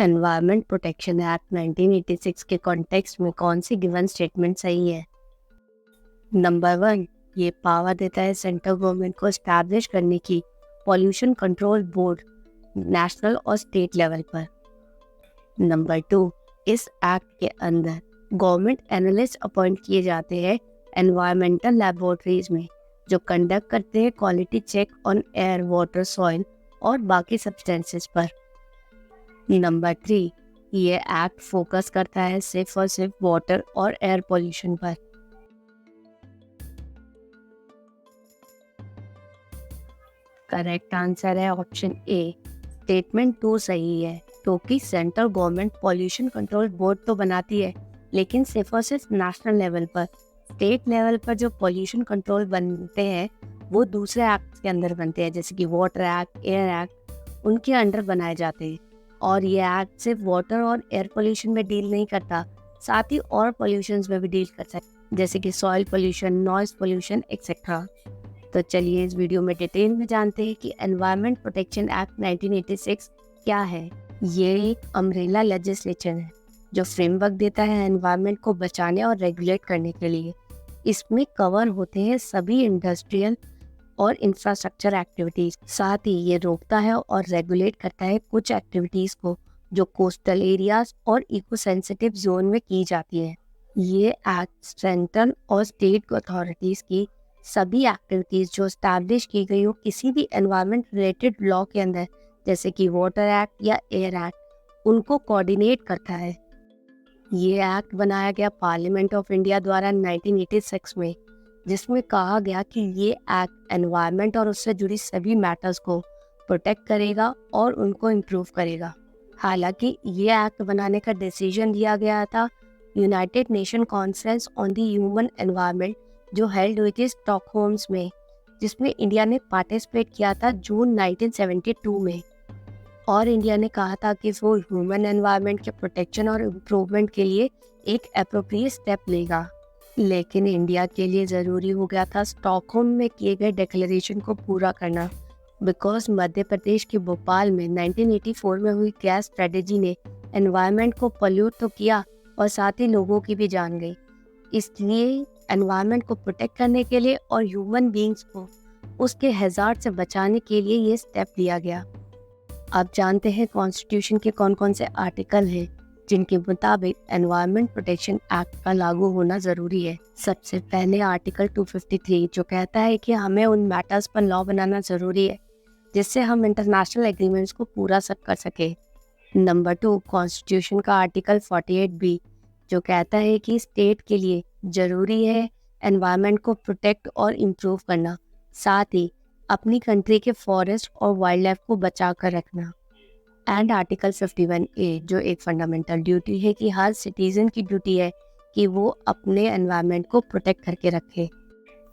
Environment protection act 1986 के context में कौन सी गिवन स्टेटमेंट सही है? नंबर 1, ये पावर देता है सेंट्रल गवर्नमेंट को एस्टैब्लिश करने की पॉल्यूशन कंट्रोल बोर्ड नेशनल और स्टेट लेवल पर। नंबर 2, इस एक्ट के अंदर गवर्नमेंट एनालिस्ट अपॉइंट किए जाते हैं एनवायरमेंटल लैबोरेटरीज में, जो कंडक्ट करते हैं quality check on air, water, soil और बाकी सब्सटेंसेस पर। नंबर 3, ये एक्ट फोकस करता है सिर्फ और सिर्फ वाटर और एयर पोल्यूशन पर। करेक्ट आंसर है ऑप्शन ए, स्टेटमेंट 2 सही है, क्योंकि central government pollution control board तो बनाती है, लेकिन सिर्फ और सिर्फ नेशनल लेवल पर। स्टेट लेवल पर जो पॉल्यूशन कंट्रोल बनते हैं वो दूसरे एक्ट के अंदर बनते हैं, जैसे कि वाटर एक्ट, एयर एक्ट, उनके अंडर बनाए जाते हैं। और ये एक्ट सिर्फ वाटर और एयर पोल्यूशन में डील नहीं करता, साथ ही और पोल्यूशन में भी डील करता है, जैसे कि soil pollution, noise pollution etcetera. तो चलिए इस वीडियो में डिटेल में जानते हैं कि एनवायरमेंट प्रोटेक्शन एक्ट 1986 क्या है। ये एक अम्ब्रेला लेजिस्लेचर है जो फ्रेमवर्क देता है एनवायरमेंट को बचाने और रेगुलेट करने के लिए। इसमें कवर होते हैं सभी इंडस्ट्रियल और इंफ्रास्ट्रक्चर एक्टिविटीज। साथ ही ये रोकता है और रेगुलेट करता है कुछ एक्टिविटीज को जो कोस्टल एरियाज और इको सेंसिटिव जोन में की जाती है। ये एक्ट सेंट्रल और स्टेट अथॉरिटीज की सभी एक्टिविटीज जो स्टैब्लिश की गई हो किसी भी एनवायरमेंट रिलेटेड लॉ के अंदर, जैसे कि वाटर एक्ट या एयर एक्ट, उनको कोऑर्डिनेट करता है। ये एक्ट बनाया गया पार्लियामेंट ऑफ इंडिया द्वारा 1986 में, जिसमें कहा गया कि ये एक्ट एनवायरनमेंट और उससे जुड़ी सभी मैटर्स को प्रोटेक्ट करेगा और उनको इम्प्रूव करेगा। हालांकि ये एक्ट बनाने का डिसीजन लिया गया था United nation conference on the human environment, जो हेल्ड हुई थी स्टॉकहोम्स में, जिसमें इंडिया ने पार्टिसिपेट किया था जून 1972 में। और इंडिया ने कहा था कि वो ह्यूमन एनवायरनमेंट के प्रोटेक्शन और इम्प्रूवमेंट के लिए एक एप्रोप्रिएट स्टेप लेगा। लेकिन इंडिया के लिए ज़रूरी हो गया था स्टॉकहोम में किए गए डिक्लेरेशन को पूरा करना, बिकॉज मध्य प्रदेश के भोपाल में 1984 में हुई गैस ट्रेजेडी ने एनवायरनमेंट को पॉल्यूट तो किया और साथ ही लोगों की भी जान गई। इसलिए एनवायरनमेंट को प्रोटेक्ट करने के लिए और ह्यूमन बीइंग्स को उसके हैजार्ड से बचाने के लिए ये स्टेप लिया गया। अब जानते हैं कॉन्स्टिट्यूशन के कौन कौन से आर्टिकल हैं जिनके मुताबिक एनवायरनमेंट प्रोटेक्शन एक्ट का लागू होना ज़रूरी है। सबसे पहले आर्टिकल 253 जो कहता है कि हमें उन मैटर्स पर लॉ बनाना ज़रूरी है जिससे हम इंटरनेशनल एग्रीमेंट्स को पूरा कर सके। नंबर 2, कॉन्स्टिट्यूशन का आर्टिकल 48B जो कहता है कि स्टेट के लिए ज़रूरी है एनवायरनमेंट को प्रोटेक्ट और इम्प्रूव करना, साथ ही अपनी कंट्री के फॉरेस्ट और वाइल्ड लाइफ को बचा कर रखना। एंड आर्टिकल 51A जो एक फंडामेंटल ड्यूटी है कि हर सिटीजन की ड्यूटी है कि वो अपने एनवायरनमेंट को प्रोटेक्ट करके रखे।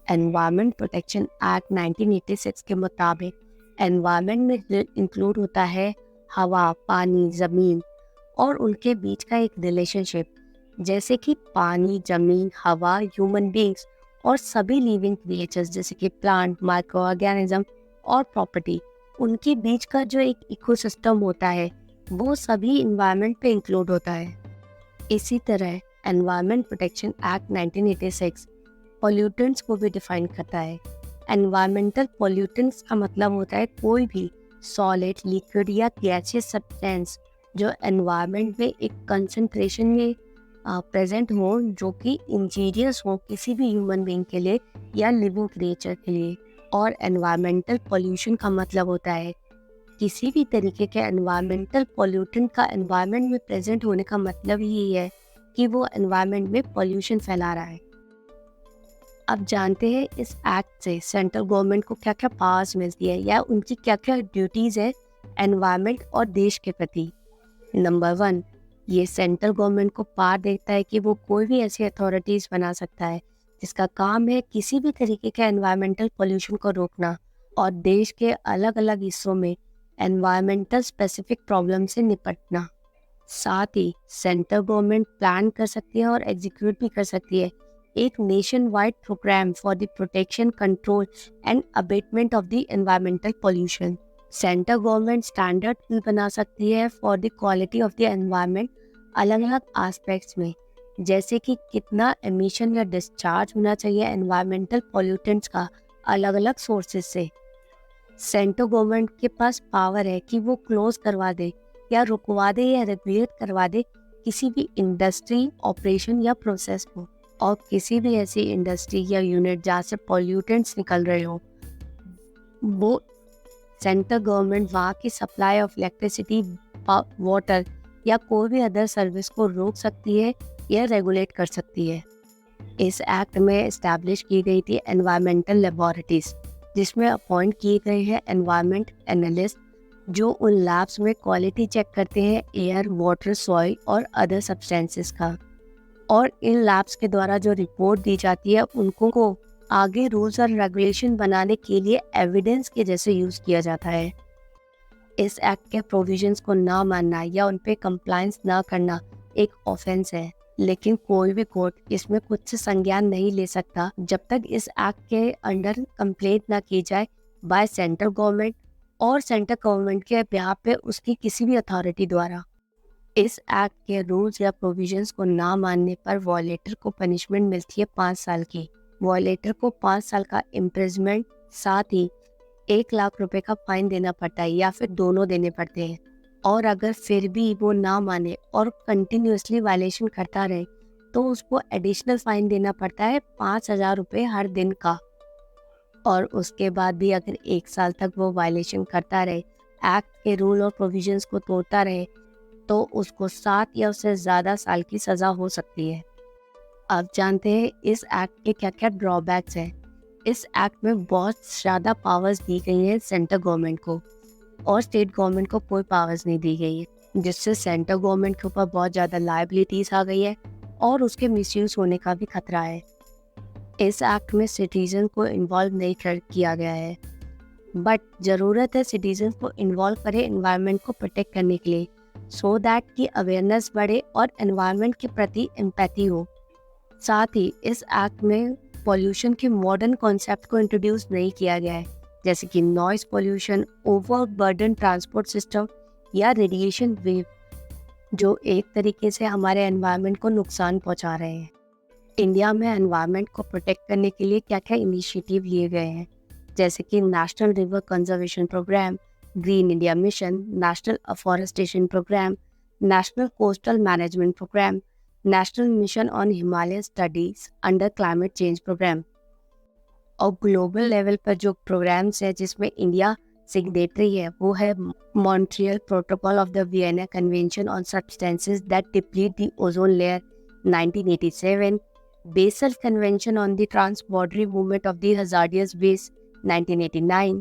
एनवायरनमेंट प्रोटेक्शन एक्ट 1986 के मुताबिक एनवायरनमेंट में इंक्लूड होता है हवा, पानी, ज़मीन और उनके बीच का एक रिलेशनशिप, जैसे कि पानी, ज़मीन, हवा, ह्यूमन बीइंग्स और सभी लिविंग क्रिएचर्स जैसे कि प्लांट, माइक्रो ऑर्गेनिज्म और प्रॉपर्टी, उनके बीच का जो एक इकोसिस्टम होता है वो सभी इन्वायरमेंट पे इंक्लूड होता है। इसी तरह एनवायरनमेंट प्रोटेक्शन एक्ट 1986 पॉल्यूटेंट्स को भी डिफाइन करता है। एनवायरमेंटल पॉल्यूटेंट्स का मतलब होता है कोई भी सॉलिड, लिक्विड या गैसियस सब्सटेंस जो एनवायरनमेंट में एक कंसंट्रेशन में प्रेजेंट हो जो कि इंजीरियस हो किसी भी ह्यूमन बीइंग के लिए या लिविंग क्रिएचर के लिए। और एनवायरमेंटल पॉल्यूशन का मतलब होता है किसी भी तरीके के एनवायरमेंटल पॉल्यूटेंट का एनवायरनमेंट में प्रेजेंट होने का मतलब ही है कि वो एनवायरनमेंट में पॉल्यूशन फैला रहा है। अब जानते हैं इस एक्ट से सेंट्रल गवर्नमेंट को क्या क्या पावर्स मिलती है या उनकी क्या क्या ड्यूटीज़ है एनवायरनमेंट और देश के प्रति। नंबर 1, ये सेंट्रल गवर्नमेंट को पावर देता है कि वो कोई भी ऐसी अथॉरिटीज़ बना सकता है जिसका काम है किसी भी तरीके के एनवायरमेंटल पोल्यूशन को रोकना और देश के अलग अलग हिस्सों में एनवायरमेंटल स्पेसिफिक प्रॉब्लम से निपटना। साथ ही सेंट्रल गवर्नमेंट प्लान कर सकती है और एग्जीक्यूट भी कर सकती है एक nationwide program for the protection, control and abatement of the environmental pollution. Central government standard भी बना सकती है for the quality of the environment अलग अलग एस्पेक्ट्स में, जैसे कि कितना एमिशन या डिस्चार्ज होना चाहिए एनवायरमेंटल पॉल्यूटेंट्स का अलग अलग सोर्सेज से। सेंट्रल गवर्नमेंट के पास पावर है कि वो क्लोज करवा दे या रुकवा दे या रेगुलेट करवा दे किसी भी इंडस्ट्री, ऑपरेशन या प्रोसेस को, और किसी भी ऐसी इंडस्ट्री या यूनिट जहाँ से पॉल्यूटेंट्स निकल रहे हो, वो सेंट्रल गवर्नमेंट वहाँ की सप्लाई ऑफ इलेक्ट्रिसिटी, वाटर या कोई भी अदर सर्विस को रोक सकती है या रेगुलेट कर सकती है। इस एक्ट में इस्टेब्लिश की गई थी एनवायरमेंटल लेबोरेटरीज, जिसमें अपॉइंट किए गए हैं एनवायरमेंट एनालिस्ट, जो उन लैब्स में क्वालिटी चेक करते हैं एयर, वाटर, सॉइल और अदर सब्सटेंसेस का, और इन लैब्स के द्वारा जो रिपोर्ट दी जाती है उनको को आगे रूल्स और रेगुलेशन बनाने के लिए एविडेंस के जैसे यूज़ किया जाता है। इस एक्ट के प्रोविजंस को ना मानना या उन पे कंप्लायंस ना करना एक ऑफेंस है, लेकिन कोई भी कोर्ट इसमें कुछ से संज्ञान नहीं ले सकता जब तक इस एक्ट के अंडर कंप्लेंट ना की जाए बाय सेंट्रल गवर्नमेंट और सेंट्रल गवर्नमेंट के बिहाफ पे उसकी किसी भी अथॉरिटी द्वारा। इस एक्ट के रूल्स या प्रोविजंस को ना मानने पर वॉयलेटर को पनिशमेंट मिलती है 5 साल की। वॉयलेटर को 5 साल का इम्प्रिजमेंट, साथ ही 1 लाख रुपए का फाइन देना पड़ता है या फिर दोनों देने पड़ते हैं। और अगर फिर भी वो ना माने और कंटिन्यूसली वायलेशन करता रहे तो उसको एडिशनल फाइन देना पड़ता है 5,000 रुपये हर दिन का। और उसके बाद भी अगर 1 साल तक वो वायलेशन करता रहे, एक्ट के रूल और प्रोविजंस को तोड़ता रहे, तो उसको 7 या उससे ज़्यादा साल की सज़ा हो सकती है। अब जानते हैं इस एक्ट के क्या क्या ड्रॉबैक्स हैं। इस एक्ट में बहुत ज़्यादा पावर्स दी गई हैं सेंट्रल गवर्नमेंट को, और स्टेट गवर्नमेंट को कोई पावर्स नहीं दी गई है, जिससे सेंट्रल गवर्नमेंट के ऊपर बहुत ज़्यादा लायबिलिटीज़ आ गई है और उसके मिसयूज़ होने का भी खतरा है। इस एक्ट में सिटीजन को इन्वॉल्व नहीं किया गया है, बट ज़रूरत है सिटीजन को इन्वॉल्व करें एनवायरनमेंट को प्रोटेक्ट करने के लिए, सो दैट की अवेयरनेस बढ़े और एनवायरनमेंट के प्रति एम्पैथी हो। साथ ही इस एक्ट में पॉल्यूशन के मॉडर्न कॉन्सेप्ट को इंट्रोड्यूस नहीं किया गया है, जैसे कि noise pollution, overburden transport system या रेडिएशन वेव, जो एक तरीके से हमारे एनवायरनमेंट को नुकसान पहुंचा रहे हैं। इंडिया में एनवायरनमेंट को प्रोटेक्ट करने के लिए क्या क्या इनिशिएटिव लिए गए हैं, जैसे कि national river conservation program, green India mission, national afforestation program, national coastal management program, national mission on Himalaya studies under climate change program. और ग्लोबल लेवल पर जो प्रोग्राम्स है जिसमें इंडिया सिग्नेटरी है, वो है Montreal protocol of the Vienna convention on substances that deplete the ozone layer 1987, Basel convention on the transboundary movement of the hazardous waste 1989,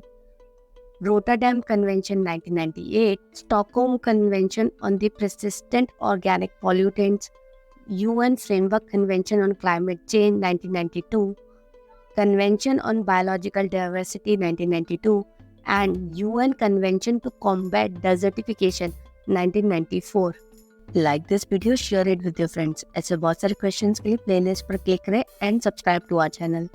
Rotterdam convention 1998, Stockholm convention on the persistent organic pollutants, UN Framework Convention on Climate Change 1992, Convention on Biological Diversity 1992, and UN Convention to Combat Desertification 1994. Like this video, share it with your friends. ऐसे बहुत सारे questions के लिए playlist पर click करें and subscribe to our channel.